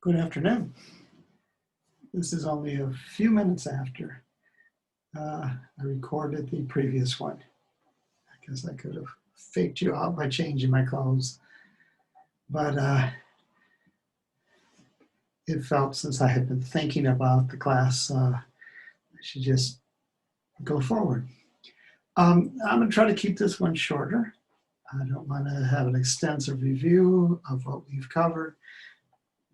Good afternoon. This is only a few minutes after I recorded the previous one. I guess I could have faked you out by changing my clothes, but it felt, since I had been thinking about the class, I should just go forward. I'm going to try to keep this one shorter. I don't want to have an extensive review of what we've covered.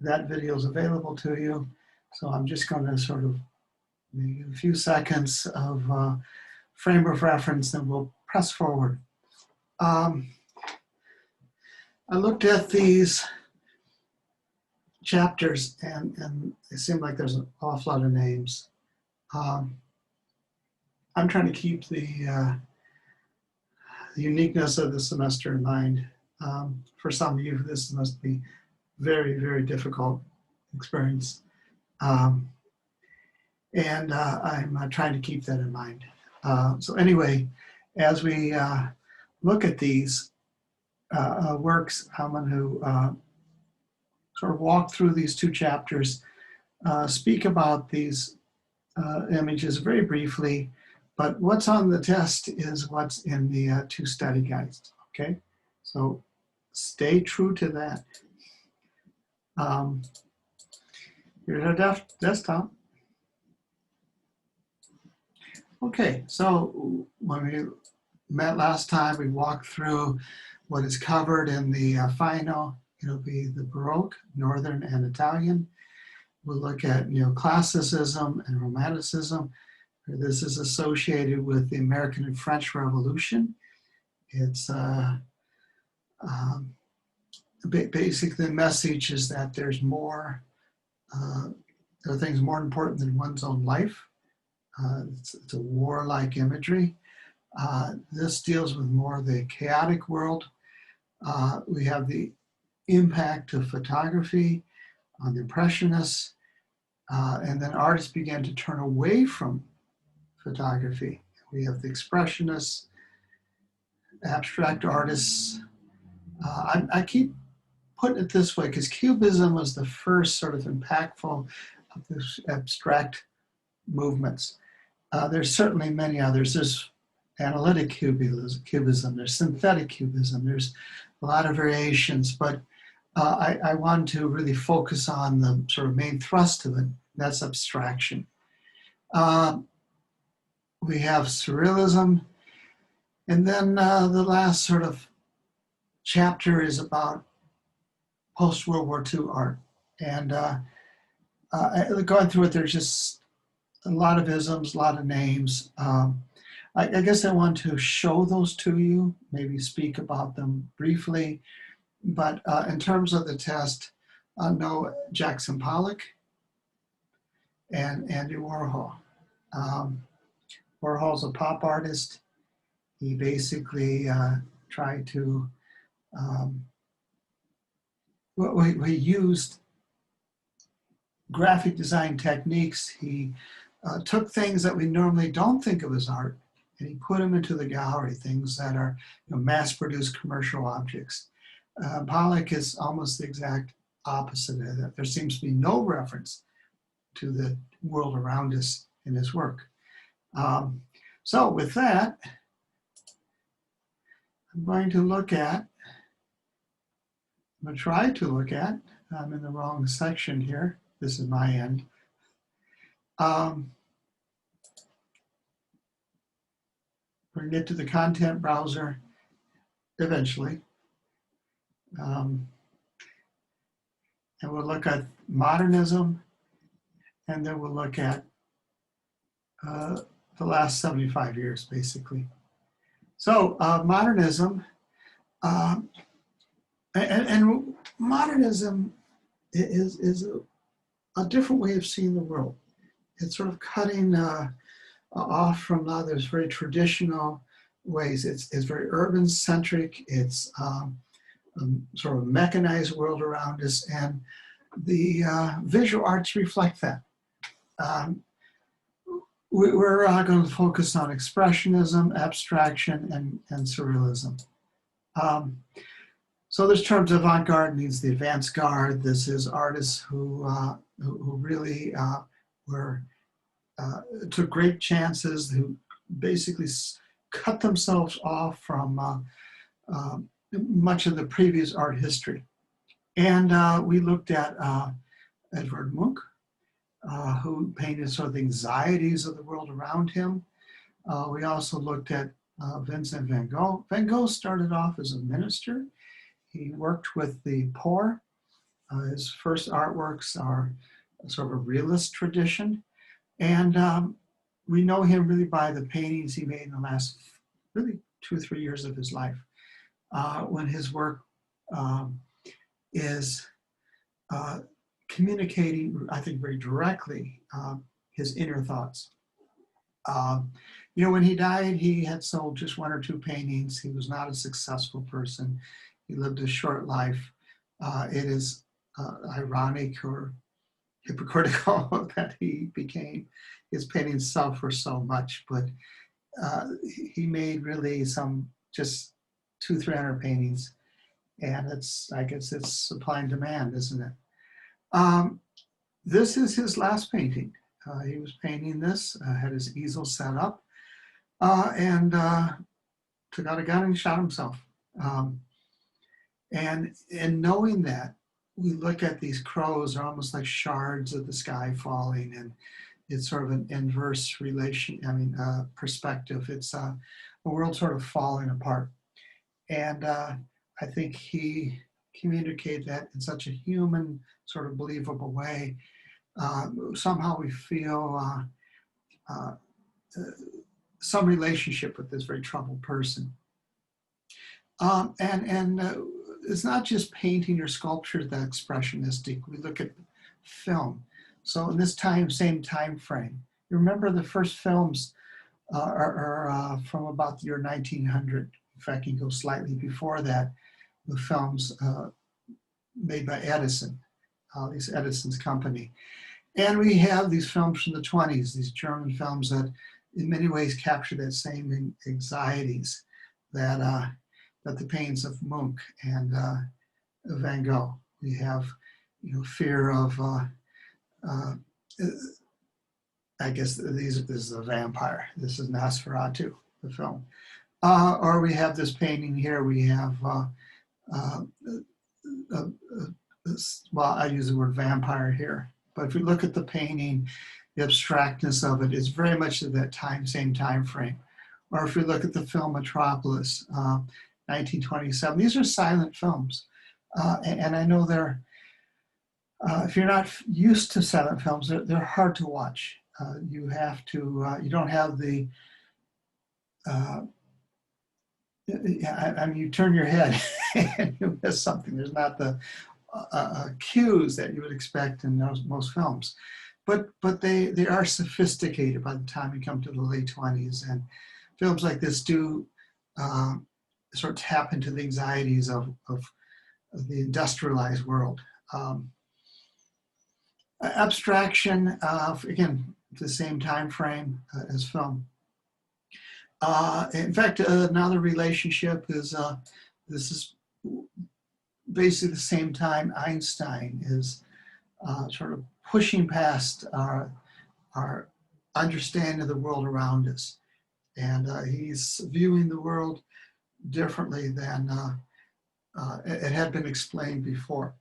That video is available to you. So I'm just going to sort of make a few seconds of frame of reference, and we'll press forward. I looked at these chapters and it seemed like there's an awful lot of names. I'm trying to keep the uniqueness of the semester in mind. For some of you, this must be very, very difficult experience. I'm trying to keep that in mind. So anyway, as we look at these works, I'm going to sort of walk through these two chapters, speak about these images very briefly, but what's on the test is what's in the two study guides, okay? So stay true to that. Here's our desktop. Okay, so when we met last time, we walked through what is covered in the final. It'll be the Baroque, Northern, and Italian. We'll look at neoclassicism and Romanticism. This is associated with the American and French Revolution. It's basically the message is that there's more, there are things more important than one's own life. It's a warlike imagery. This deals with more of the chaotic world. We have the impact of photography on the Impressionists, and then artists began to turn away from photography. We have the Expressionists, abstract artists. I keep putting it this way because Cubism was the first sort of impactful of this abstract movements. There's certainly many others. There's analytic cubism, there's synthetic cubism, there's a lot of variations, but I want to really focus on the sort of main thrust of it, that's abstraction. We have Surrealism, and then the last sort of chapter is about post-World War II art. And going through it, there's just a lot of isms, a lot of names. I guess I want to show those to you, maybe speak about them briefly. But in terms of the test, know Jackson Pollock and Andy Warhol. Warhol's a pop artist. He basically tried to, he used graphic design techniques. He took things that we normally don't think of as art, and he put them into the gallery, things that are mass-produced commercial objects. Pollock is almost the exact opposite of that. There seems to be no reference to the world around us in his work. So with that, I'm going to try to look at, I'm in the wrong section here. This is my end. We're going to get to the content browser eventually. And we'll look at modernism, and then we'll look at the last 75 years, basically. So modernism, and modernism is a different way of seeing the world. It's sort of cutting off from a lot of those very traditional ways. It's very urban-centric. It's sort of a mechanized world around us, and the visual arts reflect that. We're going to focus on Expressionism, Abstraction, and Surrealism. So this term avant-garde means the advanced guard. This is artists who really were took great chances, who basically cut themselves off from much of the previous art history. And we looked at Edvard Munch, who painted sort of the anxieties of the world around him. We also looked at Vincent van Gogh. Van Gogh started off as a minister. He worked with the poor. His first artworks are sort of a realist tradition. And we know him really by the paintings he made in the last really 2 or 3 years of his life, when his work is communicating, I think, very directly his inner thoughts. You know, when he died, he had sold just 1 or 2 paintings. He was not a successful person. He lived a short life. It is ironic or hypocritical that he became, his paintings sell for so much, but he made really some just 200-300 paintings, and it's, I guess it's supply and demand, isn't it? This is his last painting. He was painting this, had his easel set up, and took out a gun and shot himself. And in knowing that, we look at these crows, are almost like shards of the sky falling, and it's sort of an inverse relation, perspective. It's a world sort of falling apart. And I think he communicated that in such a human, sort of believable way. Somehow we feel some relationship with this very troubled person. It's not just painting or sculpture that's expressionistic. We look at film. So in this same time frame, you remember the first films are from about the year 1900. In fact, you go slightly before that, the films made by Edison, this Edison's company. And we have these films from the 20s, these German films that in many ways capture that same anxieties that the paintings of Munch and Van Gogh. We have, you know, fear of, I guess this is a vampire. This is Nosferatu, the film. Or we have this painting here. We have, well, I use the word vampire here, but if we look at the painting, the abstractness of it is very much of that same time frame. Or if we look at the film Metropolis, 1927, these are silent films. And I know they're, if you're not used to silent films, they're hard to watch. You have to, you don't have the, you turn your head and you miss something. There's not the cues that you would expect in most films. But they are sophisticated by the time you come to the late 20s. And films like this do sort of tap into the anxieties of the industrialized world. Abstraction, again, the same time frame as film. In fact, another relationship is, this is basically the same time Einstein is sort of pushing past our understanding of the world around us. And he's viewing the world differently than it had been explained before.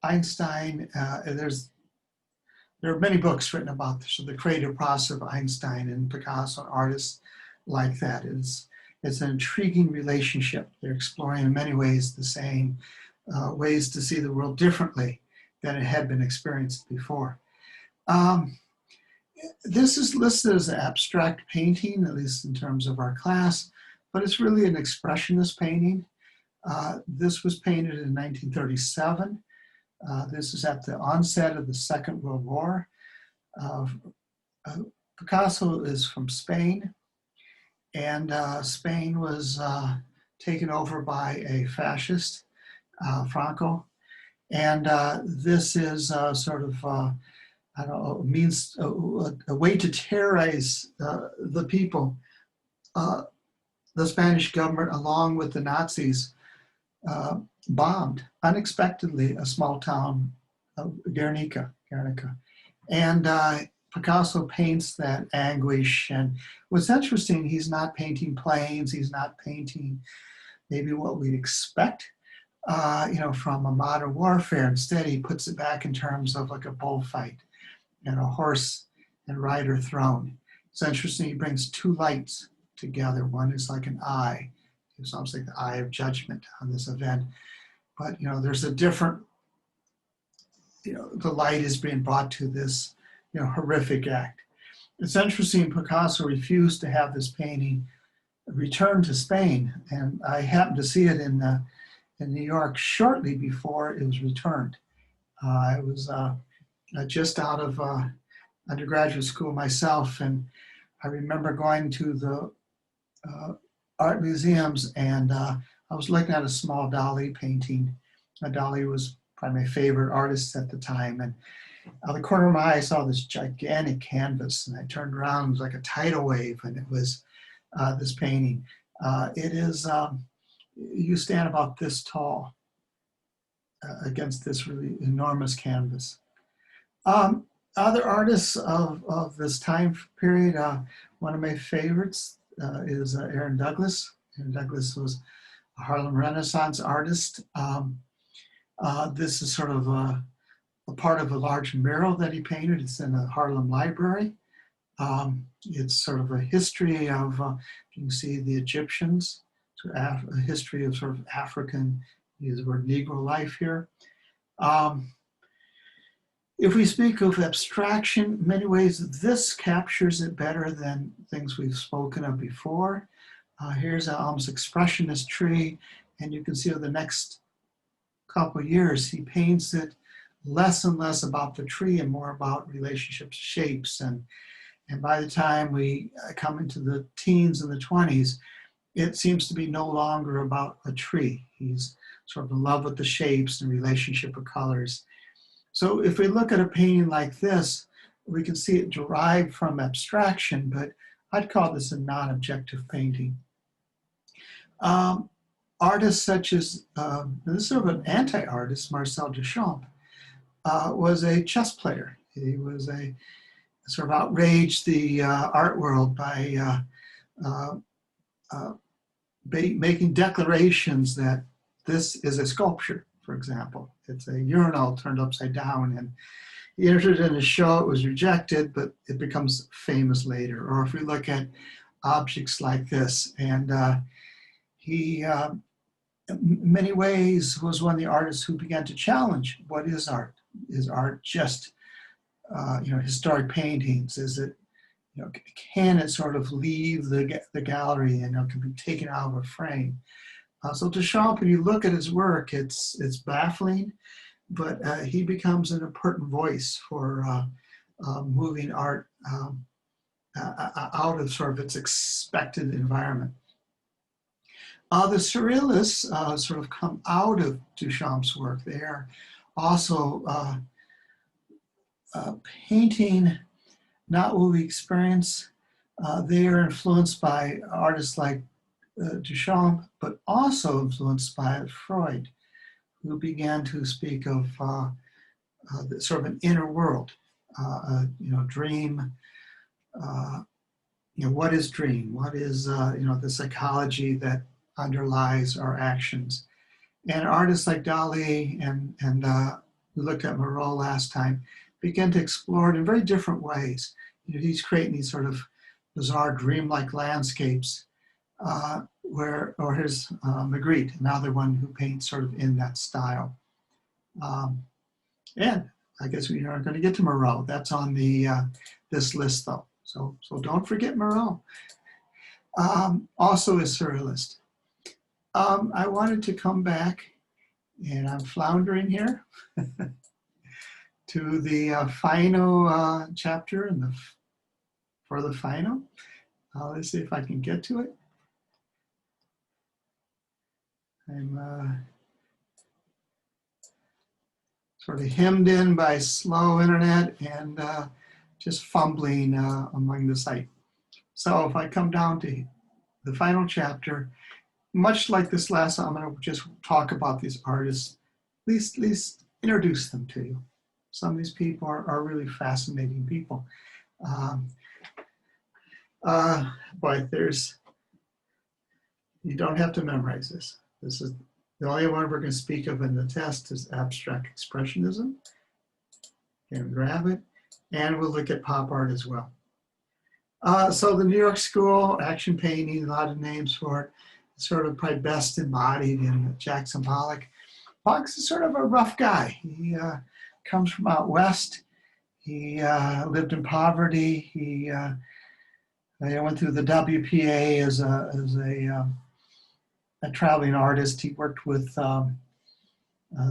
Einstein, there are many books written about this, so the creative process of Einstein and Picasso and artists like that. It's an intriguing relationship. They're exploring in many ways the same ways to see the world differently than it had been experienced before. This is listed as an abstract painting, at least in terms of our class, but it's really an expressionist painting. This was painted in 1937. This is at the onset of the Second World War. Picasso is from Spain, and Spain was taken over by a fascist, Franco. And this is sort of, I don't know, means a way to terrorize the people. The Spanish government, along with the Nazis, bombed unexpectedly a small town of Guernica. And Picasso paints that anguish. And what's interesting, he's not painting planes, he's not painting maybe what we'd expect, from a modern warfare. Instead, he puts it back in terms of like a bullfight and a horse and rider thrown. It's interesting, he brings two lights together. One is like an eye. It's almost like the eye of judgment on this event. But, there's a different, the light is being brought to this, horrific act. It's interesting, Picasso refused to have this painting returned to Spain. And I happened to see it in New York shortly before it was returned. I was just out of undergraduate school myself, and I remember going to the art museums, and I was looking at a small Dali painting. Dali was probably my favorite artist at the time, and out of the corner of my eye, I saw this gigantic canvas, and I turned around, it was like a tidal wave, and it was this painting. It is, you stand about this tall against this really enormous canvas. Other artists of this time period, one of my favorites is Aaron Douglas. Aaron Douglas was a Harlem Renaissance artist. This is sort of a part of a large mural that he painted. It's in the Harlem Library. It's sort of a history of, you can see the Egyptians, so a history of sort of African, use the word Negro life here. If we speak of abstraction, in many ways, this captures it better than things we've spoken of before. Here's an almost expressionist tree, and you can see over the next couple of years, he paints it less and less about the tree and more about relationships, shapes. And by the time we come into the teens and the 20s, it seems to be no longer about a tree. He's sort of in love with the shapes and relationship of colors. So if we look at a painting like this, we can see it derived from abstraction, but I'd call this a non-objective painting. Artists such as, this is sort of an anti-artist, Marcel Duchamp, was a chess player. He was a sort of outraged the art world by making declarations that this is a sculpture, for example. It's a urinal turned upside down, and he entered in a show, it was rejected, but it becomes famous later. Or if we look at objects like this, and he, in many ways, was one of the artists who began to challenge what is art. Is art just, historic paintings? Is it, can it sort of leave the gallery and can be taken out of a frame? So Duchamp, when you look at his work, it's baffling, but he becomes an important voice for moving art out of sort of its expected environment. The Surrealists sort of come out of Duchamp's work. They are also painting not what we experience. They are influenced by artists like Duchamp, but also influenced by Freud, who began to speak of sort of an inner world, dream. What is dream? What is the psychology that underlies our actions? And artists like Dali and we looked at Moreau last time began to explore it in very different ways. He's creating these sort of bizarre dreamlike landscapes. Or here's Magritte, another one who paints sort of in that style. And I guess we are going to get to Moreau. That's on the this list though. So don't forget Moreau. Also a surrealist. I wanted to come back, and I'm floundering here, to the final chapter and for the final. Let's see if I can get to it. I'm sort of hemmed in by slow internet and just fumbling among the site. So if I come down to the final chapter, much like this last, I'm going to just talk about these artists, at least introduce them to you. Some of these people are really fascinating people. But you don't have to memorize this. This is the only one we're going to speak of in the test is abstract expressionism. And grab it, and we'll look at pop art as well. So the New York School, action painting, a lot of names for it, sort of probably best embodied in Jackson Pollock. Pollock's is sort of a rough guy. He comes from out west. He lived in poverty. He went through the WPA as a traveling artist. He worked with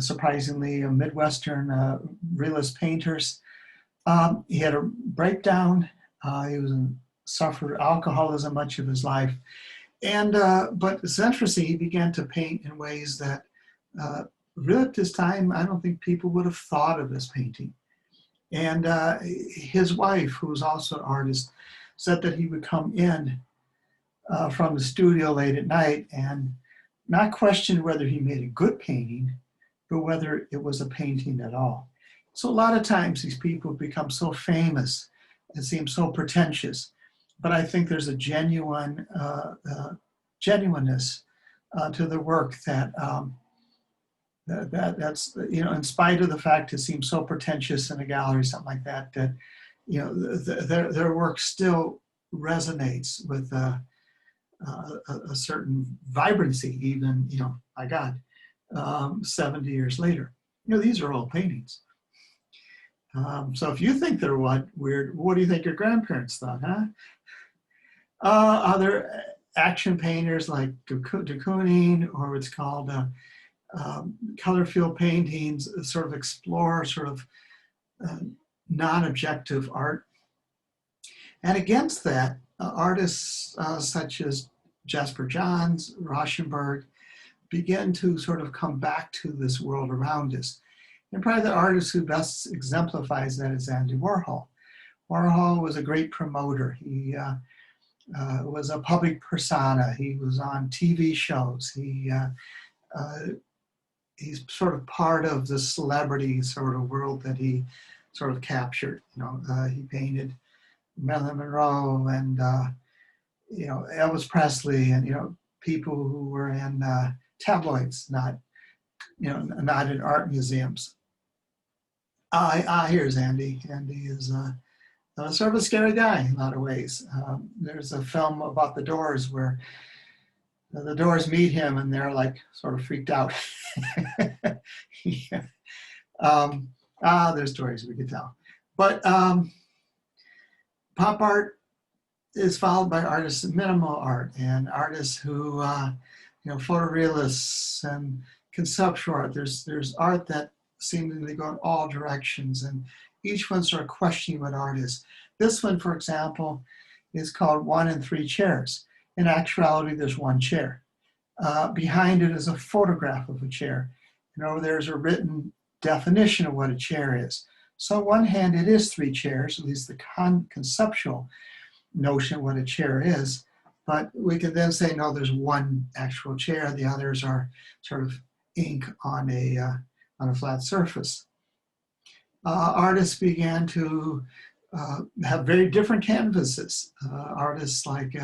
surprisingly Midwestern realist painters. He had a breakdown. He suffered alcoholism much of his life. And, but it's interesting, he began to paint in ways that really at this time, I don't think people would have thought of as painting. And his wife, who was also an artist, said that he would come in from the studio late at night and not question whether he made a good painting, but whether it was a painting at all. So a lot of times these people become so famous and seem so pretentious, but I think there's a genuine genuineness to the work that's, you know, in spite of the fact it seems so pretentious in a gallery, something like that, that, you know, their work still resonates with a certain vibrancy, even, you know, my God, 70 years later. You know, these are old paintings. So if you think they're weird, what do you think your grandparents thought, huh? Other action painters like de Kooning, or what's called color field paintings, sort of explore sort of non-objective art. And against that, artists such as Jasper Johns, Rauschenberg, begin to sort of come back to this world around us. And probably the artist who best exemplifies that is Andy Warhol. Warhol was a great promoter. He was a public persona. He was on TV shows. He's sort of part of the celebrity sort of world that he sort of captured. You know, he painted Marilyn Monroe and you know, Elvis Presley, and, you know, people who were in tabloids, not, you know, not in art museums. Here's Andy. Andy is sort of a scary guy in a lot of ways. There's a film about the Doors where the Doors meet him and they're like sort of freaked out. Yeah. There's stories we could tell. But pop art is followed by artists of minimal art and artists who, you know, photorealists and conceptual art. There's art that seemingly go in all directions, and each one sort of questioning what art is. This one, for example, is called One and Three Chairs. In actuality, there's one chair. Behind it is a photograph of a chair. And over there is a written definition of what a chair is. So on one hand, it is three chairs, at least the conceptual notion of what a chair is. But we can then say, no, there's one actual chair. The others are sort of ink on a flat surface. Artists began to have very different canvases. Artists like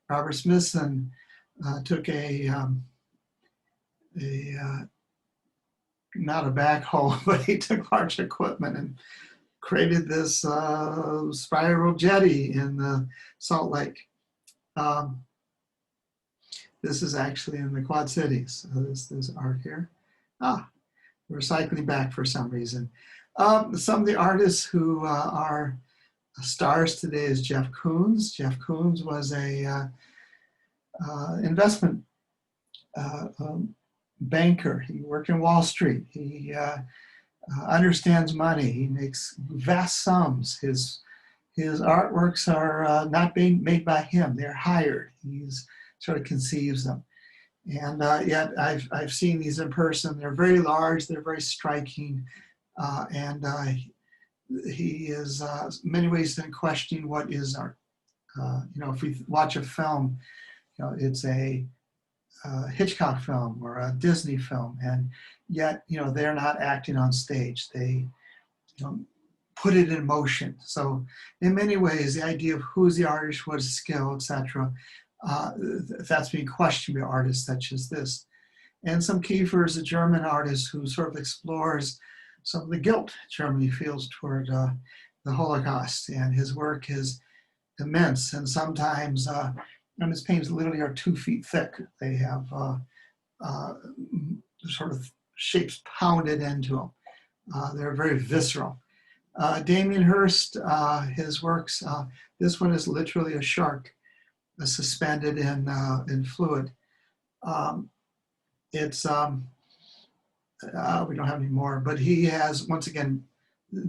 Robert Smithson took not a backhoe, but he took large equipment and created this spiral jetty in the Salt Lake. This is actually in the Quad Cities. This art here. We're cycling back for some reason. Some of the artists who are stars today is Jeff Koons. Jeff Koons was a investment banker. He worked in Wall Street. He understands money. He makes vast sums. His artworks are not being made by him. They're hired. He's sort of conceives them. And yet I've seen these in person. They're very large. They're very striking. And he is in many ways then questioning what is art. You know, if we watch a film, you know, it's a Hitchcock film or a Disney film, and yet, they're not acting on stage. They, put it in motion. So in many ways, the idea of who's the artist, what is skill, etc., that's being questioned by artists such as this. And Sam Kiefer is a German artist who sort of explores some of the guilt Germany feels toward the Holocaust, and his work is immense. And sometimes, his paintings literally are 2 feet thick. They have sort of shapes pounded into them. They're very visceral. Damien Hirst, his works, this one is literally a shark suspended in fluid. It's, we don't have any more, but he has, once again,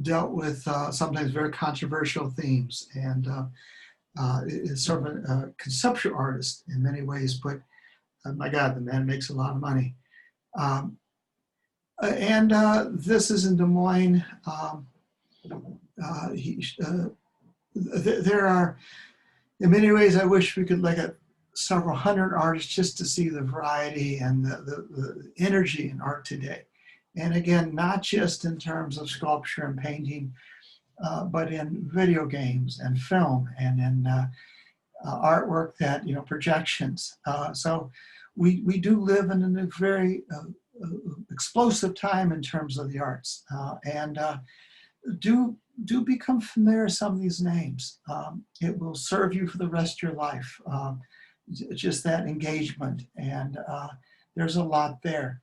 dealt with sometimes very controversial themes, and is sort of a conceptual artist in many ways, but my God, the man makes a lot of money. This is in Des Moines. There are, in many ways, I wish we could look at several hundred artists just to see the variety and the energy in art today. And again, not just in terms of sculpture and painting, but in video games and film and in artwork that, projections. So we do live in a very explosive time in terms of the arts. Do become familiar with some of these names. It will serve you for the rest of your life. Just that engagement, and there's a lot there.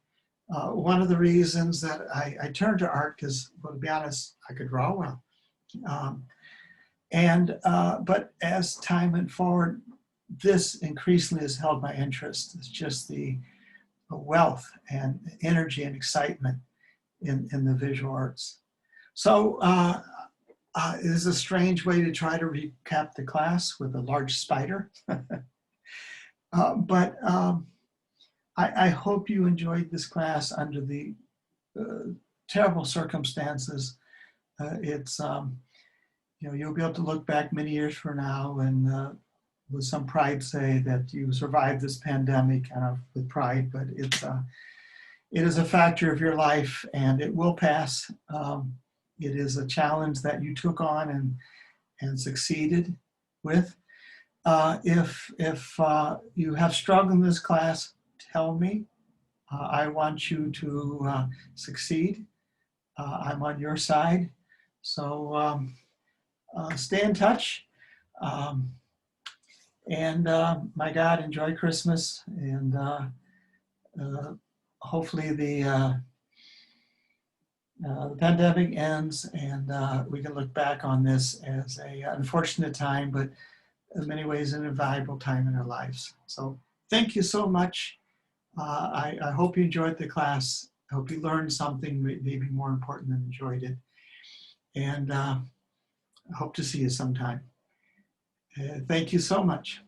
One of the reasons that I turned to art, because, well, to be honest, I could draw well. But as time went forward, this increasingly has held my interest. It's just the wealth and energy and excitement in the visual arts. So it is a strange way to try to recap the class with a large spider. But I hope you enjoyed this class under the terrible circumstances. You'll be able to look back many years from now and with some pride say that you survived this pandemic, kind of with pride, but it is a factor of your life and it will pass. It is a challenge that you took on and succeeded with. If you have struggled in this class, tell me. I want you to succeed. I'm on your side. So stay in touch. My God, enjoy Christmas. And hopefully the pandemic ends and we can look back on this as an unfortunate time, but in many ways an invaluable time in our lives. So thank you so much. I hope you enjoyed the class. I hope you learned something maybe more important than enjoyed it. And I hope to see you sometime. Thank you so much.